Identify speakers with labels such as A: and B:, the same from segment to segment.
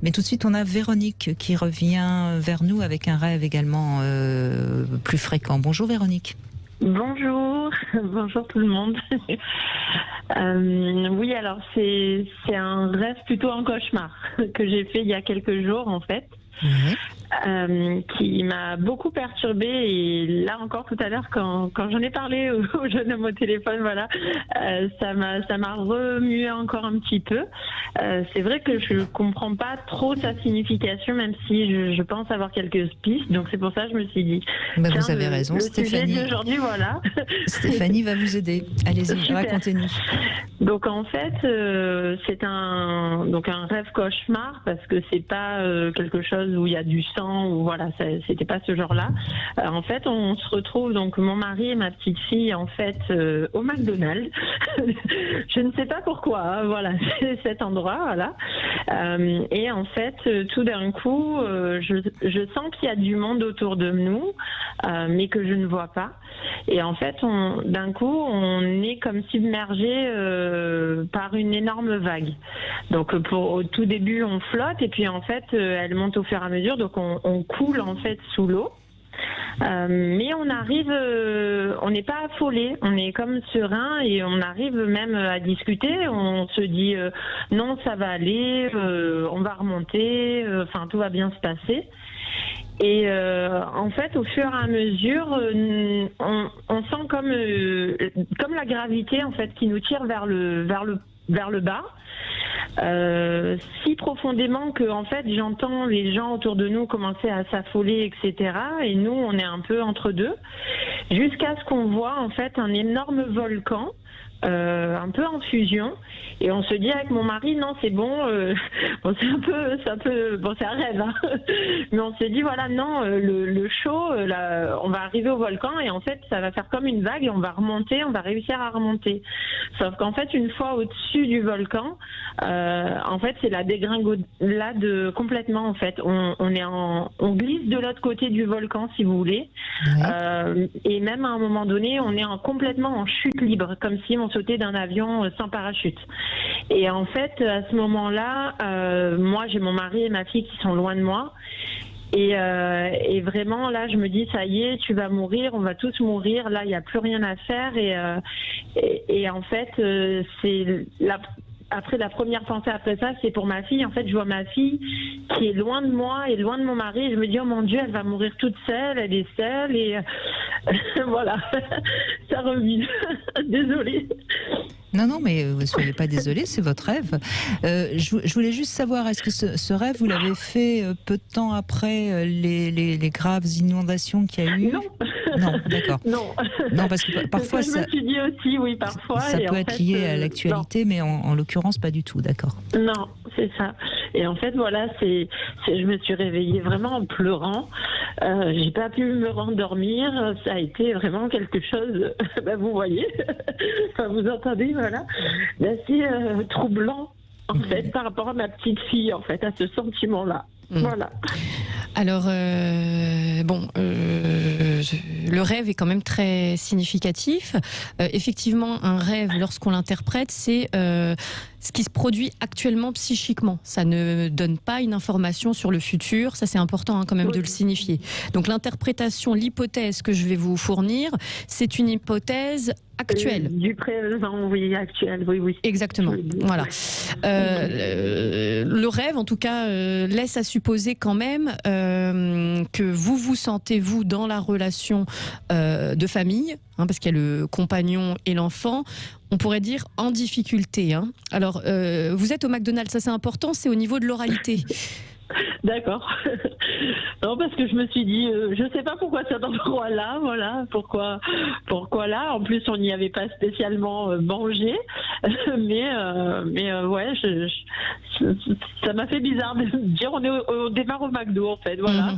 A: Mais tout de suite, on a Véronique qui revient vers nous avec un rêve également plus fréquent. Bonjour Véronique.
B: Bonjour, bonjour tout le monde. Oui, alors c'est un rêve, plutôt un cauchemar que j'ai fait il y a quelques jours en fait.
A: Oui.
B: Qui m'a beaucoup perturbée, et là encore tout à l'heure quand j'en ai parlé au jeune homme au téléphone, voilà, ça m'a remué encore un petit peu. C'est vrai que je comprends pas trop sa signification, même si je pense avoir quelques pistes, donc c'est pour ça que je me suis dit
A: Bah,
B: tiens,
A: vous avez raison,
B: le
A: Stéphanie.
B: sujet d'aujourd'hui, voilà.
A: Stéphanie va vous aider. Allez-y,
B: Super.
A: racontez-nous.
B: Donc en fait, c'est un rêve cauchemar, parce que c'est pas quelque chose où il y a du sang, ou voilà, c'était pas ce genre-là. En fait, on se retrouve, donc mon mari et ma petite fille, en fait, au McDonald's. Je ne sais pas pourquoi, hein, voilà, c'est cet endroit, voilà. Et en fait, tout d'un coup, je sens qu'il y a du monde autour de nous, mais que je ne vois pas. Et en fait, d'un coup, on est comme submergé par une énorme vague. Donc, au tout début, on flotte, et puis en fait, elle monte au fur et à mesure. Donc, on coule en fait sous l'eau. Mais on arrive, on n'est pas affolé, on est comme serein, et on arrive même à discuter. On se dit non, ça va aller, on va remonter, enfin tout va bien se passer. Et en fait, au fur et à mesure, on sent comme la gravité en fait qui nous tire vers le bas. Si profondément que en fait j'entends les gens autour de nous commencer à s'affoler, etc. Et nous, on est un peu entre deux, jusqu'à ce qu'on voit en fait un énorme volcan. Un peu en fusion, et on se dit avec mon mari non, c'est bon, bon, c'est un peu bon, c'est un rêve, hein. Mais on s'est dit voilà, non, le show, là, on va arriver au volcan, et en fait ça va faire comme une vague, et on va remonter, on va réussir à remonter. Sauf qu'en fait, une fois au-dessus du volcan, en fait c'est la dégringolade complètement. En fait on glisse de l'autre côté du volcan, si vous voulez. Oui. Et même à un moment donné, on est complètement en chute libre, comme si on sauter d'un avion sans parachute. Et en fait, à ce moment-là, moi, j'ai mon mari et ma fille qui sont loin de moi. Et vraiment, là, je me dis, ça y est, tu vas mourir, on va tous mourir. Là, il n'y a plus rien à faire. Et en fait, après, la première pensée après ça, c'est pour ma fille. En fait, je vois ma fille qui est loin de moi et loin de mon mari. Et je me dis, oh mon Dieu, elle va mourir toute seule. Elle est seule. Et voilà, ça revient. Désolée.
A: Non, mais vous ne soyez pas désolée, c'est votre rêve. Je voulais juste savoir, est-ce que ce rêve, vous l'avez fait peu de temps après les graves inondations qu'il y a eu?
B: Non.
A: Non, d'accord. Non, parce que parfois
B: je me suis dit aussi, oui, parfois.
A: Ça peut être lié à l'actualité, mais en l'occurrence, pas du tout, d'accord.
B: Non, c'est ça. Et en fait, voilà, je me suis réveillée vraiment en pleurant. J'ai pas pu me rendormir. Ça a été vraiment quelque chose, vous voyez, enfin, vous entendez, voilà, d'assez troublant, en fait, par rapport à ma petite fille, en fait, à ce sentiment-là. Voilà.
C: Alors, le rêve est quand même très significatif. Effectivement, un rêve, lorsqu'on l'interprète, c'est ce qui se produit actuellement psychiquement. Ça ne donne pas une information sur le futur. Ça, c'est important quand même de le signifier. Donc, l'interprétation, l'hypothèse que je vais vous fournir, c'est une hypothèse actuelle.
B: Du présent, oui, actuel, oui.
C: Exactement, voilà. Le rêve, en tout cas, laisse à supposer quand même que vous vous sentez, vous, dans la relation de famille, parce qu'il y a le compagnon et l'enfant, on pourrait dire en difficulté. Alors, vous êtes au McDonald's, ça c'est important, c'est au niveau de l'oralité.
B: D'accord. Non, parce que je me suis dit, je sais pas pourquoi cet endroit-là, voilà, pourquoi là. En plus, on n'y avait pas spécialement mangé, mais ouais, ça m'a fait bizarre de me dire, on démarre au McDo, en fait, voilà.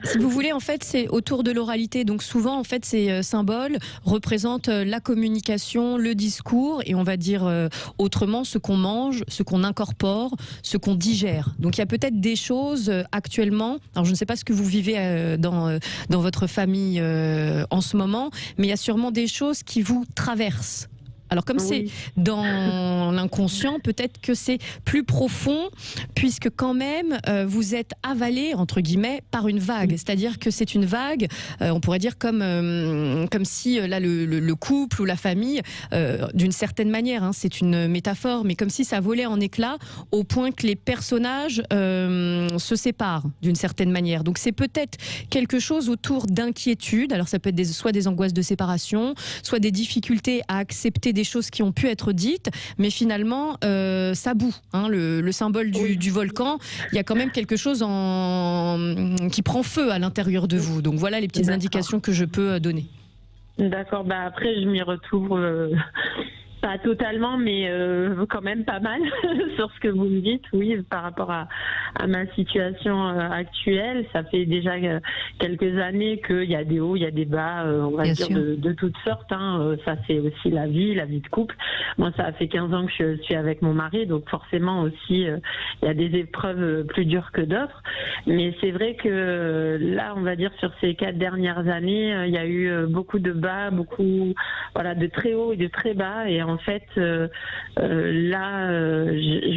C: Si vous voulez, en fait, c'est autour de l'oralité. Donc souvent, en fait, ces symboles représentent la communication, le discours, et on va dire autrement ce qu'on mange, ce qu'on incorpore, ce qu'on digère. Donc il y a peut-être des choses actuellement, alors je ne sais pas ce que vous vivez dans votre famille en ce moment, mais il y a sûrement des choses qui vous traversent. Alors comme c'est dans l'inconscient, peut-être que c'est plus profond, puisque quand même vous êtes avalé entre guillemets par une vague. C'est-à-dire que c'est une vague, on pourrait dire comme si là le couple ou la famille, d'une certaine manière, hein, c'est une métaphore, mais comme si ça volait en éclats au point que les personnages se séparent d'une certaine manière. Donc c'est peut-être quelque chose autour d'inquiétude. Alors ça peut être soit des angoisses de séparation, soit des difficultés à accepter des choses qui ont pu être dites, mais finalement ça bout. Hein, le symbole du volcan, il y a quand même quelque chose qui prend feu à l'intérieur de vous. Donc voilà les petites indications que je peux donner.
B: D'accord, bah après je m'y retrouve pas totalement, mais quand même pas mal sur ce que vous me dites, oui, par rapport à ma situation actuelle. Ça fait déjà quelques années qu'il y a des hauts, il y a des bas, on va dire de toutes sortes. Hein. Ça c'est aussi la vie de couple. Moi, ça fait 15 ans que je suis avec mon mari, donc forcément aussi, il y a des épreuves plus dures que d'autres. Mais c'est vrai que là, on va dire sur ces 4 dernières années, il y a eu beaucoup de bas, beaucoup de très hauts et de très bas. Et en fait, je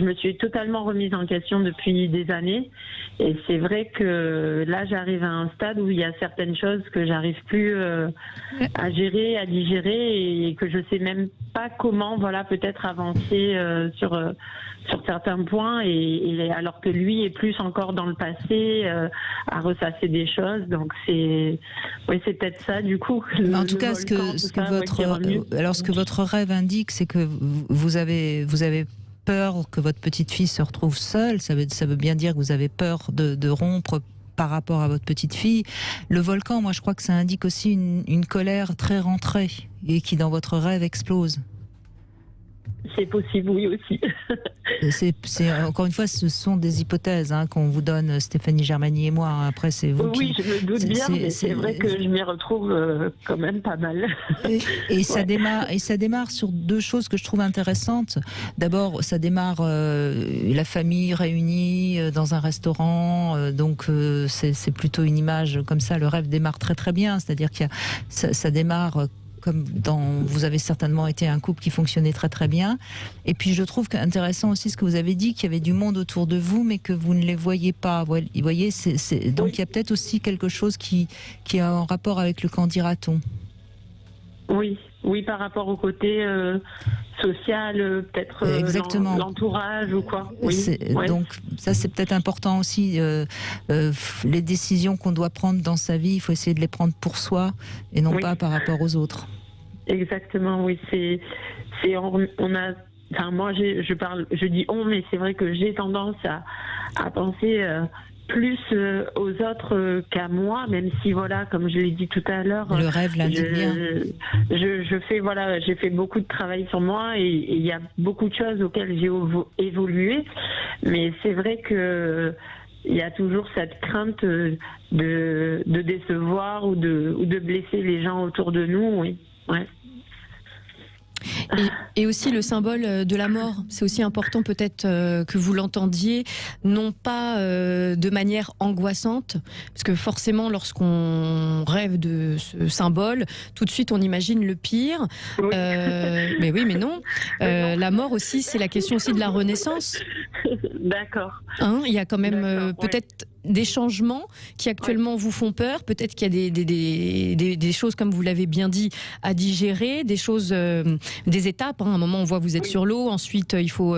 B: me suis totalement remise en question depuis des années. Et c'est vrai que là, j'arrive à un stade où il y a certaines choses que j'arrive plus à gérer, à digérer, et que je sais même pas comment, peut-être avancer sur certains points, et alors que lui est plus encore dans le passé, à ressasser des choses. Donc c'est peut-être ça du coup.
A: En tout cas, ce que votre rêve indique, c'est que vous avez peur que votre petite fille se retrouve seule. Ça veut bien dire que vous avez peur de rompre par rapport à votre petite fille. Le volcan, moi je crois que ça indique aussi une colère très rentrée et qui dans votre rêve explose.
B: C'est possible, oui aussi.
A: Encore une fois, ce sont des hypothèses qu'on vous donne, Stéphanie Germani et moi. Après, c'est vous
B: qui... je me doute bien, mais c'est vrai que je m'y retrouve quand même pas mal.
A: Et ça démarre sur 2 choses que je trouve intéressantes. D'abord, ça démarre la famille réunie dans un restaurant, donc c'est plutôt une image comme ça. Le rêve démarre très très bien, c'est-à-dire que ça démarre comme vous avez certainement été un couple qui fonctionnait très très bien. Et puis je trouve qu'intéressant aussi ce que vous avez dit, qu'il y avait du monde autour de vous, mais que vous ne les voyez pas. Vous voyez, donc il y a peut-être aussi quelque chose qui est en rapport avec le qu'en dira-t-on.
B: Oui, par rapport au côté social, peut-être l'entourage ou quoi.
A: Donc ça c'est peut-être important aussi. Les décisions qu'on doit prendre dans sa vie, il faut essayer de les prendre pour soi et non pas par rapport aux autres.
B: Exactement, oui. Moi je dis on, mais c'est vrai que j'ai tendance à penser plus aux autres qu'à moi, même si comme je l'ai dit tout à l'heure,
A: le rêve l'indique bien.
B: J'ai fait beaucoup de travail sur moi, et il y a beaucoup de choses auxquelles j'ai évolué, mais c'est vrai que il y a toujours cette crainte de décevoir ou de blesser les gens autour de nous, oui. Ouais.
C: Et aussi le symbole de la mort, c'est aussi important peut-être que vous l'entendiez, non pas de manière angoissante, parce que forcément lorsqu'on rêve de ce symbole, tout de suite on imagine le pire, mais oui mais non, la mort aussi c'est la question aussi de la renaissance.
B: D'accord.
C: Il y a quand même peut-être des changements qui actuellement vous font peur, peut-être qu'il y a des choses, comme vous l'avez bien dit, à digérer, des choses, des étapes. À un moment, on voit que vous êtes sur l'eau, ensuite il faut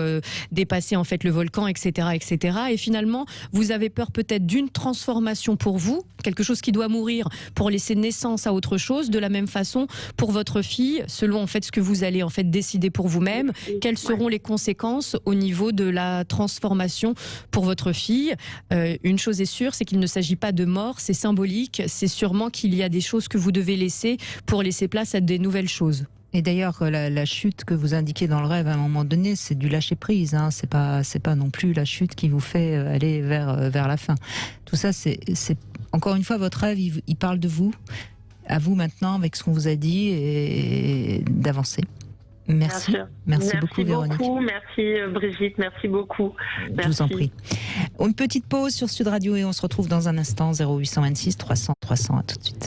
C: dépasser en fait le volcan, etc., etc. Et finalement, vous avez peur peut-être d'une transformation pour vous, quelque chose qui doit mourir pour laisser naissance à autre chose. De la même façon, pour votre fille, selon en fait ce que vous allez en fait décider pour vous-même, quelles seront les conséquences au niveau de la transformation pour votre fille. Une chose est sûre, c'est qu'il ne s'agit pas de mort, c'est symbolique, c'est sûrement qu'il y a des choses que vous devez laisser pour laisser place à des nouvelles choses.
A: Et d'ailleurs, la chute que vous indiquez dans le rêve, à un moment donné, c'est du lâcher prise. C'est pas non plus la chute qui vous fait aller vers la fin. Tout ça, c'est encore une fois votre rêve. Il parle de vous, à vous maintenant, avec ce qu'on vous a dit, et d'avancer. Merci beaucoup Véronique.
B: Merci Brigitte, merci beaucoup.
A: Je vous en prie. Une petite pause sur Sud Radio et on se retrouve dans un instant. 0826 300 300. À tout de suite.